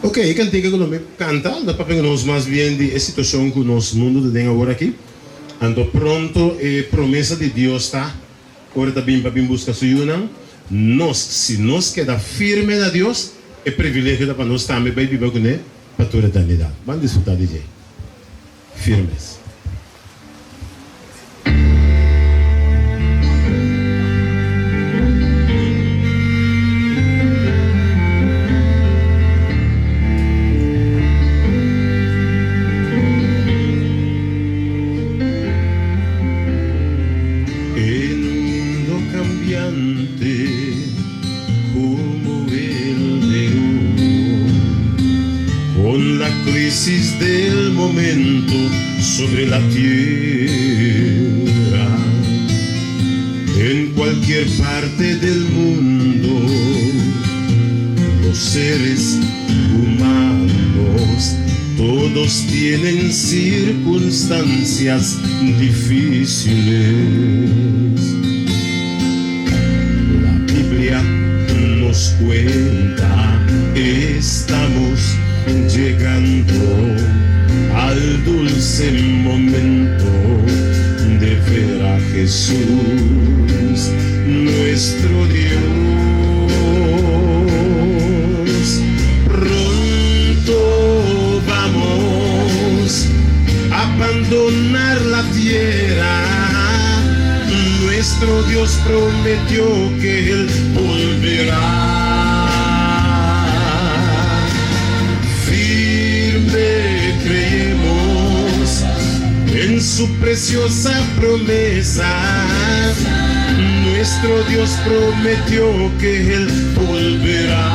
Ok, ik kan tegen que me canta, dat papi nos mais bien de situação que nos mundo de agora aqui. Ando pronto promessa de Deus está. Ora também para buscar sua nós, se nós queda firme na Deus, é privilégio para nós também para viver com ele para toda a eternidade. Vamos desfrutar de ele. Firmes. Del momento sobre la tierra, en cualquier parte del mundo, los seres humanos todos tienen circunstancias difíciles. La Biblia nos cuenta, estamos llegando al dulce momento de ver a Jesús, nuestro Dios. Pronto vamos a abandonar la tierra. Nuestro Dios prometió que Él volverá. Creemos en su preciosa promesa. Nuestro Dios prometió que Él volverá.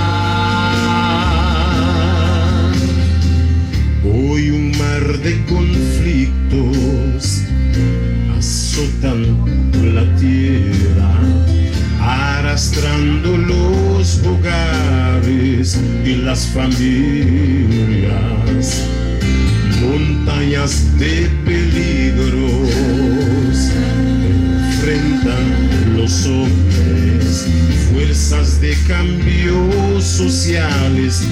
Hoy un mar de conflictos azotan la tierra, arrastrando los hogares y las familias. Montañas de peligros enfrentan los hombres, fuerzas de cambio sociales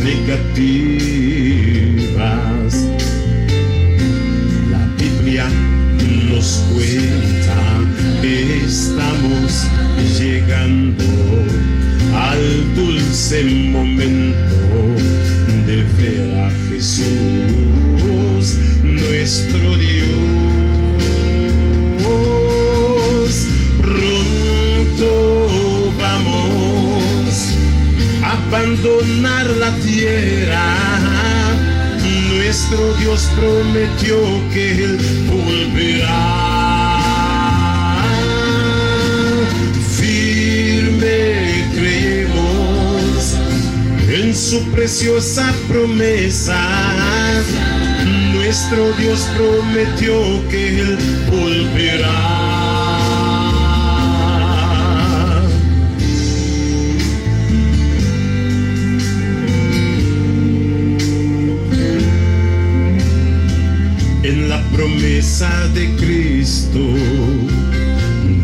negativas. La Biblia nos cuenta, estamos llegando al dulce momento de ver a Jesús, nuestro Dios. Pronto vamos a abandonar la tierra. Nuestro Dios prometió que Él volverá. Firme creemos en su preciosa promesa. Nuestro Dios prometió que Él volverá. En la promesa de Cristo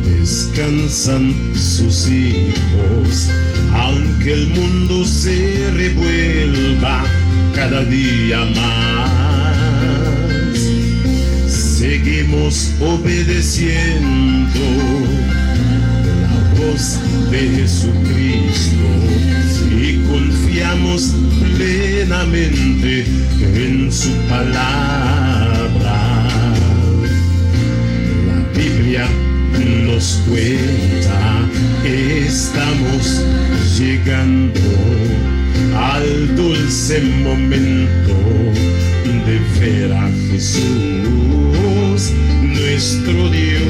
descansan sus hijos, aunque el mundo se revuelva cada día más. Seguimos obedeciendo la voz de Jesucristo y confiamos plenamente en su palabra. La Biblia nos cuenta, estamos llegando al dulce momento de ver a Jesús, nuestro Dios.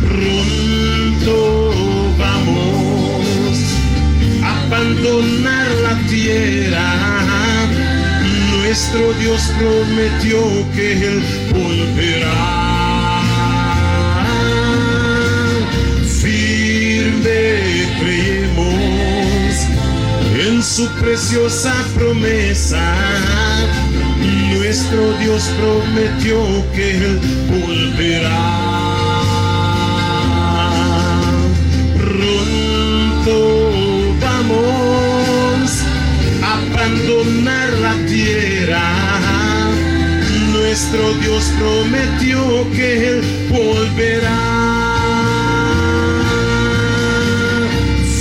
Pronto vamos a abandonar la tierra. Nuestro Dios prometió que Él volverá. Firme creemos en su preciosa promesa. Nuestro Dios prometió que Él volverá. Pronto vamos Nuestro Dios prometió que Él volverá.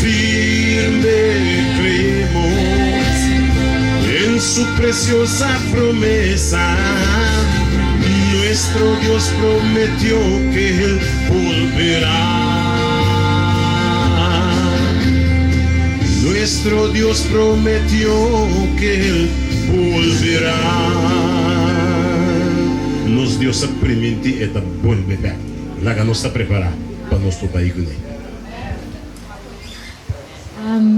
Firme creemos en su preciosa promesa. Nuestro Dios prometió que Él volverá. Nuestro Dios prometió que Él volverá. Nos Dios sa priminti eta volverá. Laga nos está preparada para nuestro país.